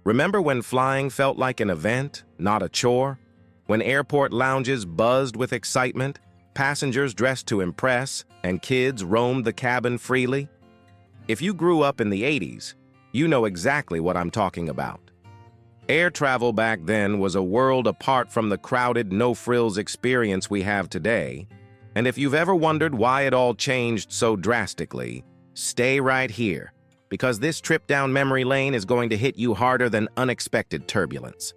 Remember when flying felt like an event, not a chore? When airport lounges buzzed with excitement, passengers dressed to impress, and kids roamed the cabin freely? If you grew up in the 80s, you know exactly what I'm talking about. Air travel back then was a world apart from the crowded, no-frills experience we have today. And if you've ever wondered why it all changed so drastically, stay right here, because this trip down memory lane is going to hit you harder than unexpected turbulence.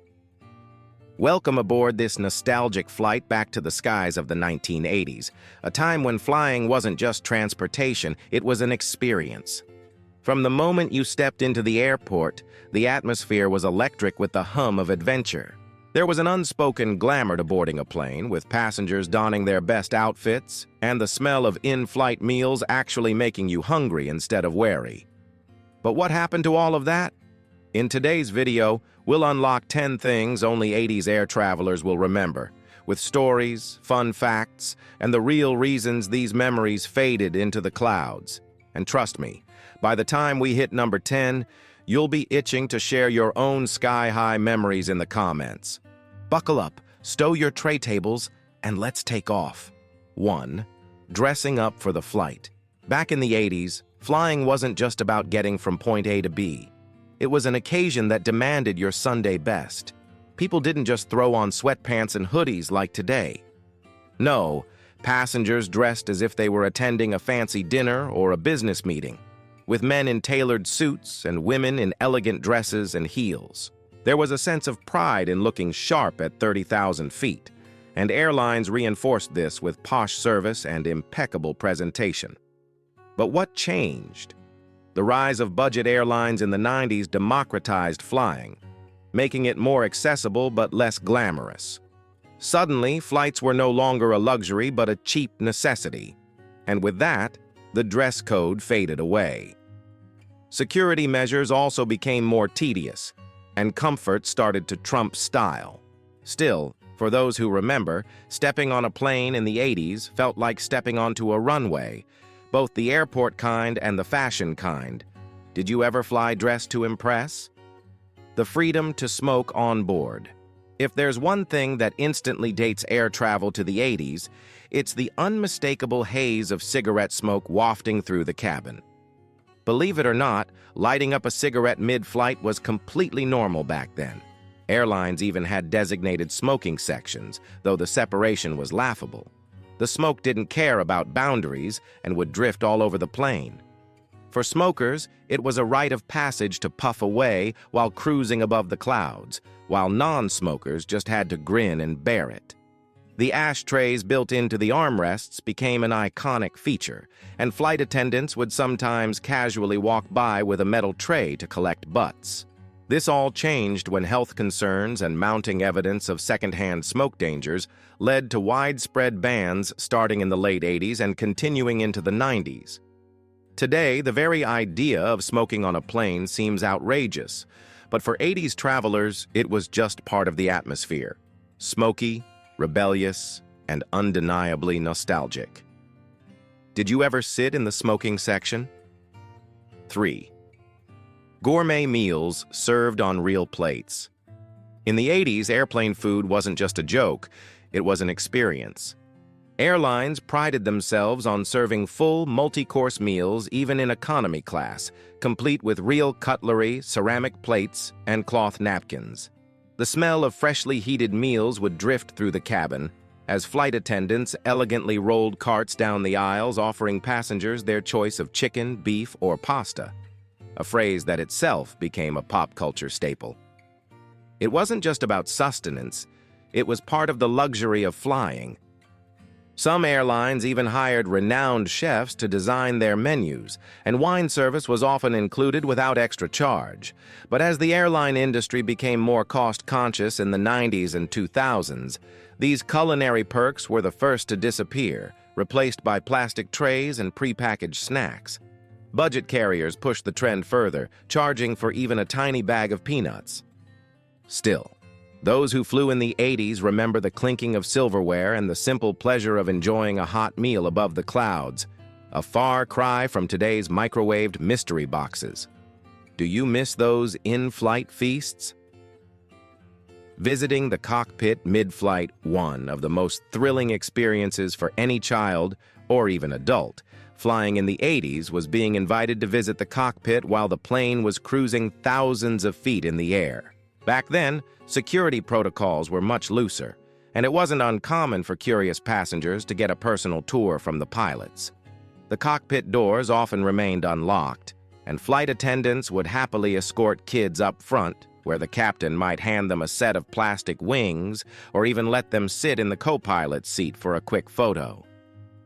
Welcome aboard this nostalgic flight back to the skies of the 1980s, a time when flying wasn't just transportation, it was an experience. From the moment you stepped into the airport, the atmosphere was electric with the hum of adventure. There was an unspoken glamour to boarding a plane, with passengers donning their best outfits, and the smell of in-flight meals actually making you hungry instead of wary. But what happened to all of that? In today's video, we'll unlock 10 things only 80s air travelers will remember, with stories, fun facts, and the real reasons these memories faded into the clouds. And trust me, by the time we hit number 10, you'll be itching to share your own sky-high memories in the comments. Buckle up, stow your tray tables, and let's take off. 1. Dressing up for the flight. Back in the 80s, flying wasn't just about getting from point A to B. It was an occasion that demanded your Sunday best. People didn't just throw on sweatpants and hoodies like today. No, passengers dressed as if they were attending a fancy dinner or a business meeting, with men in tailored suits and women in elegant dresses and heels. There was a sense of pride in looking sharp at 30,000 feet, and airlines reinforced this with posh service and impeccable presentation. But what changed? The rise of budget airlines in the 90s democratized flying, making it more accessible but less glamorous. Suddenly, flights were no longer a luxury but a cheap necessity, and with that, the dress code faded away. Security measures also became more tedious, and comfort started to trump style. Still, for those who remember, stepping on a plane in the 80s felt like stepping onto a runway, both the airport kind and the fashion kind. Did you ever fly dressed to impress? The freedom to smoke on board. If there's one thing that instantly dates air travel to the 80s, it's the unmistakable haze of cigarette smoke wafting through the cabin. Believe it or not, lighting up a cigarette mid-flight was completely normal back then. Airlines even had designated smoking sections, though the separation was laughable. The smoke didn't care about boundaries and would drift all over the plane. For smokers, it was a rite of passage to puff away while cruising above the clouds, while non-smokers just had to grin and bear it. The ashtrays built into the armrests became an iconic feature, and flight attendants would sometimes casually walk by with a metal tray to collect butts. This all changed when health concerns and mounting evidence of secondhand smoke dangers led to widespread bans starting in the late 80s and continuing into the 90s. Today, the very idea of smoking on a plane seems outrageous, but for 80s travelers, it was just part of the atmosphere. Smoky, rebellious, and undeniably nostalgic. Did you ever sit in the smoking section? 3. Gourmet meals served on real plates. In the 80s, airplane food wasn't just a joke, it was an experience. Airlines prided themselves on serving full, multi-course meals even in economy class, complete with real cutlery, ceramic plates, and cloth napkins. The smell of freshly heated meals would drift through the cabin, as flight attendants elegantly rolled carts down the aisles offering passengers their choice of chicken, beef, or pasta, a phrase that itself became a pop culture staple. It wasn't just about sustenance, it was part of the luxury of flying. Some airlines even hired renowned chefs to design their menus, and wine service was often included without extra charge. But as the airline industry became more cost-conscious in the 90s and 2000s, these culinary perks were the first to disappear, replaced by plastic trays and prepackaged snacks. Budget carriers pushed the trend further, charging for even a tiny bag of peanuts. Still, those who flew in the 80s remember the clinking of silverware and the simple pleasure of enjoying a hot meal above the clouds, a far cry from today's microwaved mystery boxes. Do you miss those in-flight feasts? Visiting the cockpit mid-flight, one of the most thrilling experiences for any child or even adult. Flying in the 80s was being invited to visit the cockpit while the plane was cruising thousands of feet in the air. Back then, security protocols were much looser, and it wasn't uncommon for curious passengers to get a personal tour from the pilots. The cockpit doors often remained unlocked, and flight attendants would happily escort kids up front, where the captain might hand them a set of plastic wings or even let them sit in the co-pilot's seat for a quick photo.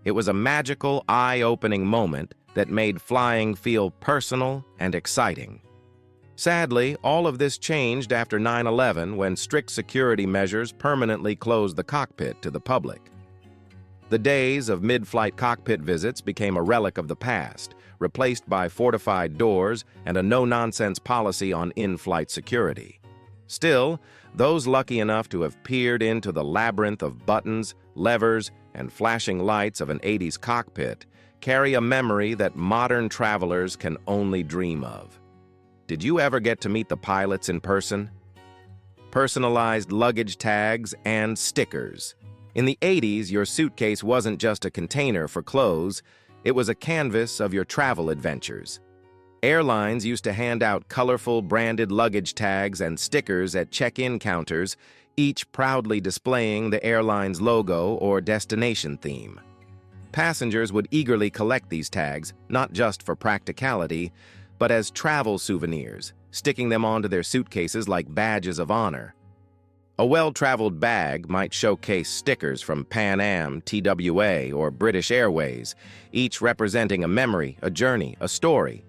It was a magical, eye-opening moment that made flying feel personal and exciting. Sadly, all of this changed after 9/11 when strict security measures permanently closed the cockpit to the public. The days of mid-flight cockpit visits became a relic of the past, replaced by fortified doors and a no-nonsense policy on in-flight security. Still, those lucky enough to have peered into the labyrinth of buttons, levers, and flashing lights of an 80s cockpit carry a memory that modern travelers can only dream of. Did you ever get to meet the pilots in person? Personalized luggage tags and stickers. In the 80s, your suitcase wasn't just a container for clothes, it was a canvas of your travel adventures. Airlines used to hand out colorful branded luggage tags and stickers at check-in counters, each proudly displaying the airline's logo or destination theme. Passengers would eagerly collect these tags, not just for practicality, but as travel souvenirs, sticking them onto their suitcases like badges of honor. A well-traveled bag might showcase stickers from Pan Am, TWA, or British Airways, each representing a memory, a journey, a story.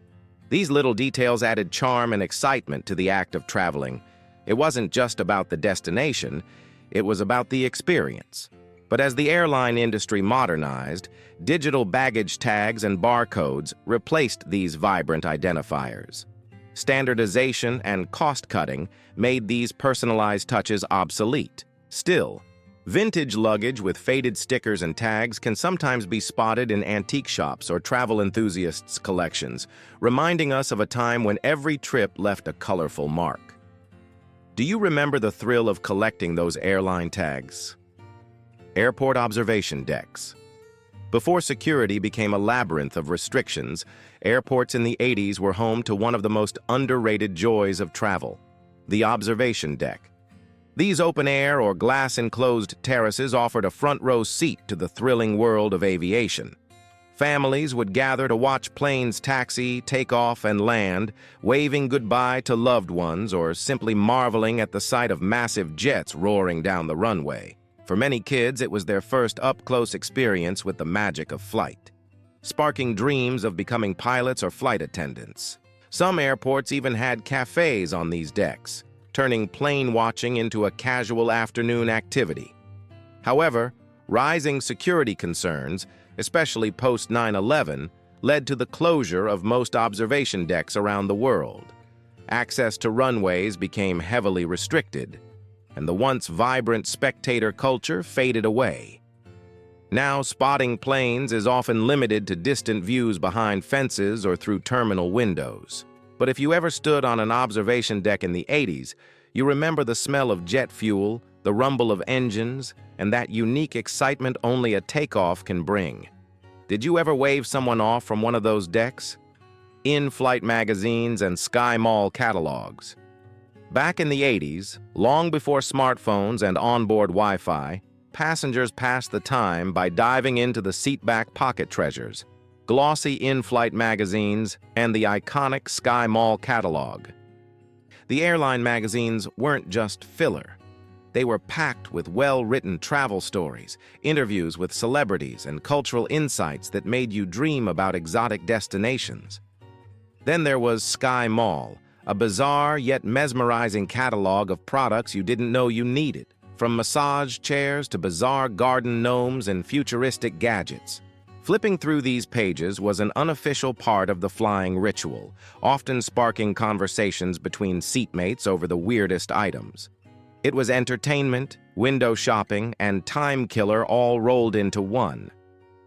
These little details added charm and excitement to the act of traveling. It wasn't just about the destination, it was about the experience. But as the airline industry modernized, digital baggage tags and barcodes replaced these vibrant identifiers. Standardization and cost-cutting made these personalized touches obsolete. Still, vintage luggage with faded stickers and tags can sometimes be spotted in antique shops or travel enthusiasts' collections, reminding us of a time when every trip left a colorful mark. Do you remember the thrill of collecting those airline tags? Airport observation decks. Before security became a labyrinth of restrictions, airports in the 80s were home to one of the most underrated joys of travel, the observation deck. These open-air or glass-enclosed terraces offered a front-row seat to the thrilling world of aviation. Families would gather to watch planes taxi, take off, and land, waving goodbye to loved ones or simply marveling at the sight of massive jets roaring down the runway. For many kids, it was their first up-close experience with the magic of flight, sparking dreams of becoming pilots or flight attendants. Some airports even had cafes on these decks, turning plane watching into a casual afternoon activity. However, rising security concerns, especially post 9/11, led to the closure of most observation decks around the world. Access to runways became heavily restricted, and the once vibrant spectator culture faded away. Now, spotting planes is often limited to distant views behind fences or through terminal windows. But if you ever stood on an observation deck in the 80s, you remember the smell of jet fuel, the rumble of engines, and that unique excitement only a takeoff can bring. Did you ever wave someone off from one of those decks? In-flight magazines and Sky Mall catalogs. Back in the 80s, long before smartphones and onboard Wi-Fi, passengers passed the time by diving into the seatback pocket treasures, glossy in-flight magazines, and the iconic Sky Mall catalog. The airline magazines weren't just filler. They were packed with well-written travel stories, interviews with celebrities, and cultural insights that made you dream about exotic destinations. Then there was Sky Mall, a bizarre yet mesmerizing catalog of products you didn't know you needed, from massage chairs to bizarre garden gnomes and futuristic gadgets. Flipping through these pages was an unofficial part of the flying ritual, often sparking conversations between seatmates over the weirdest items. It was entertainment, window shopping, and time killer all rolled into one.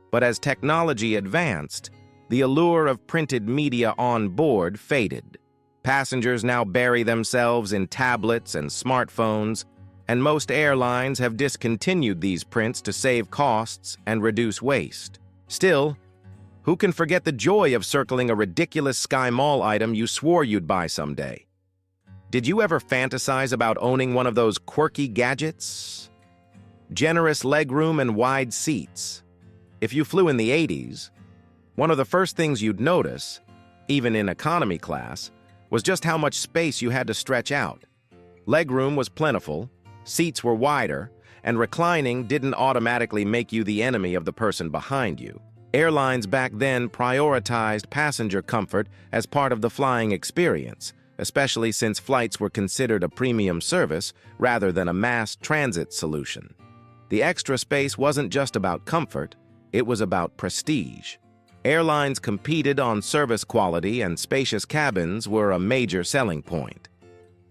But as technology advanced, the allure of printed media on board faded. Passengers now bury themselves in tablets and smartphones, and most airlines have discontinued these prints to save costs and reduce waste. Still, who can forget the joy of circling a ridiculous Sky Mall item you swore you'd buy someday? Did you ever fantasize about owning one of those quirky gadgets? Generous legroom and wide seats. If you flew in the 80s, one of the first things you'd notice, even in economy class, was just how much space you had to stretch out. Legroom was plentiful, seats were wider, and reclining didn't automatically make you the enemy of the person behind you. Airlines back then prioritized passenger comfort as part of the flying experience, especially since flights were considered a premium service rather than a mass transit solution. The extra space wasn't just about comfort, it was about prestige. Airlines competed on service quality, and spacious cabins were a major selling point.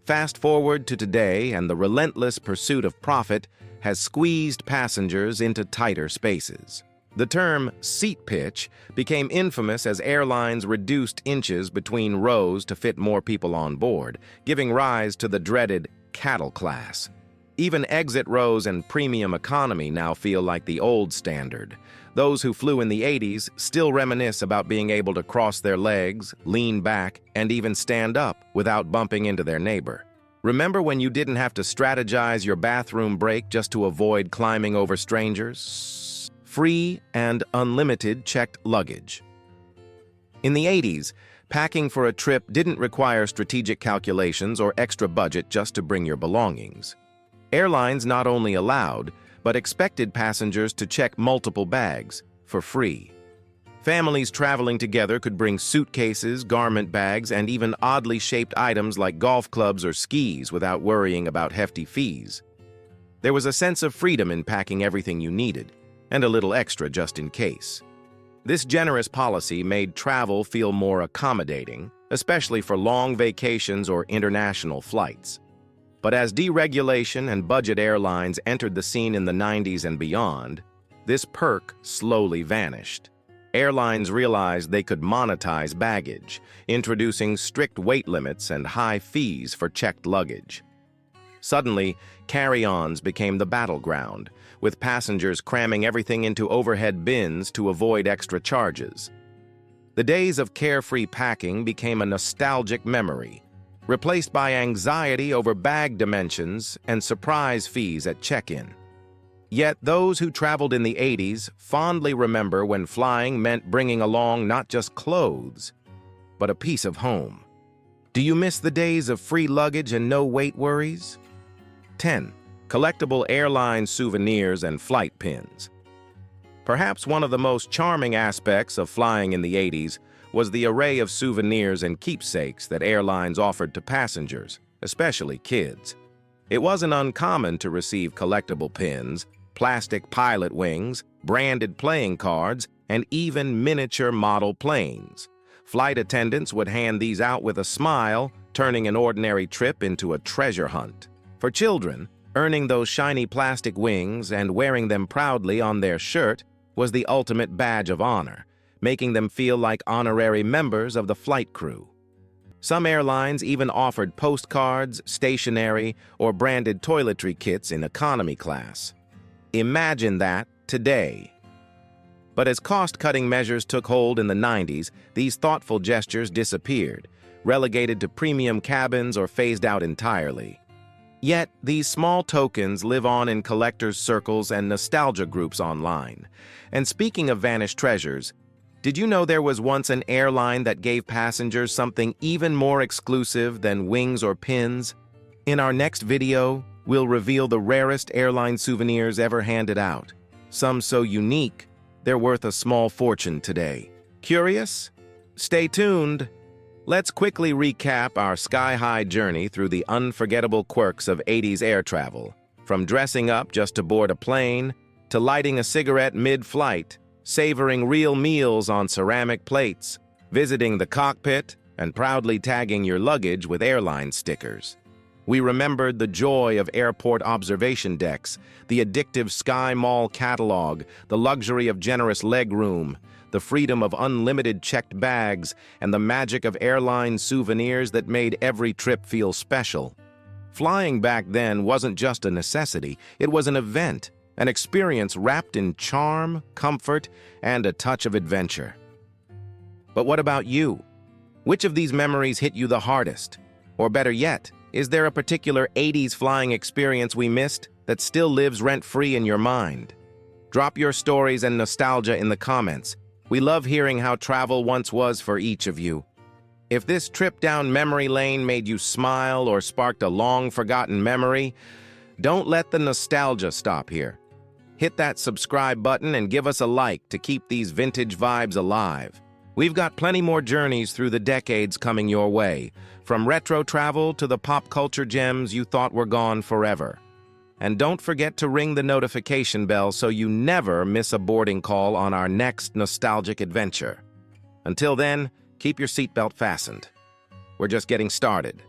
Fast forward to today, and the relentless pursuit of profit has squeezed passengers into tighter spaces. The term seat pitch became infamous as airlines reduced inches between rows to fit more people on board, giving rise to the dreaded cattle class. Even exit rows and premium economy now feel like the old standard. Those who flew in the 80s still reminisce about being able to cross their legs, lean back, and even stand up without bumping into their neighbor. Remember when you didn't have to strategize your bathroom break just to avoid climbing over strangers? Free and unlimited checked luggage. In the 80s, packing for a trip didn't require strategic calculations or extra budget just to bring your belongings. Airlines not only allowed, but expected passengers to check multiple bags for free. Families traveling together could bring suitcases, garment bags, and even oddly shaped items like golf clubs or skis without worrying about hefty fees. There was a sense of freedom in packing everything you needed, and a little extra just in case. This generous policy made travel feel more accommodating, especially for long vacations or international flights. But as deregulation and budget airlines entered the scene in the 90s and beyond, this perk slowly vanished. Airlines realized they could monetize baggage, introducing strict weight limits and high fees for checked luggage. Suddenly, carry-ons became the battleground, with passengers cramming everything into overhead bins to avoid extra charges. The days of carefree packing became a nostalgic memory, replaced by anxiety over bag dimensions and surprise fees at check-in. Yet those who traveled in the 80s fondly remember when flying meant bringing along not just clothes, but a piece of home. Do you miss the days of free luggage and no weight worries? 10. Collectible airline souvenirs and flight pins. Perhaps one of the most charming aspects of flying in the 80s was the array of souvenirs and keepsakes that airlines offered to passengers, especially kids. It wasn't uncommon to receive collectible pins, plastic pilot wings, branded playing cards, and even miniature model planes. Flight attendants would hand these out with a smile, turning an ordinary trip into a treasure hunt. For children, earning those shiny plastic wings and wearing them proudly on their shirt was the ultimate badge of honor, making them feel like honorary members of the flight crew. Some airlines even offered postcards, stationery, or branded toiletry kits in economy class. Imagine that today. But as cost-cutting measures took hold in the 90s, these thoughtful gestures disappeared, relegated to premium cabins or phased out entirely. Yet, these small tokens live on in collectors' circles and nostalgia groups online. And speaking of vanished treasures, did you know there was once an airline that gave passengers something even more exclusive than wings or pins? In our next video, we'll reveal the rarest airline souvenirs ever handed out. Some so unique, they're worth a small fortune today. Curious? Stay tuned! Let's quickly recap our sky-high journey through the unforgettable quirks of 80s air travel. From dressing up just to board a plane, to lighting a cigarette mid-flight, savoring real meals on ceramic plates, visiting the cockpit, and proudly tagging your luggage with airline stickers. We remembered the joy of airport observation decks, the addictive Sky Mall catalog, the luxury of generous legroom, the freedom of unlimited checked bags, and the magic of airline souvenirs that made every trip feel special. Flying back then wasn't just a necessity, it was an event, an experience wrapped in charm, comfort, and a touch of adventure. But what about you? Which of these memories hit you the hardest? Or better yet, is there a particular 80s flying experience we missed that still lives rent-free in your mind? Drop your stories and nostalgia in the comments. We love hearing how travel once was for each of you. If this trip down memory lane made you smile or sparked a long-forgotten memory, don't let the nostalgia stop here. Hit that subscribe button and give us a like to keep these vintage vibes alive. We've got plenty more journeys through the decades coming your way, from retro travel to the pop culture gems you thought were gone forever. And don't forget to ring the notification bell so you never miss a boarding call on our next nostalgic adventure. Until then, keep your seatbelt fastened. We're just getting started.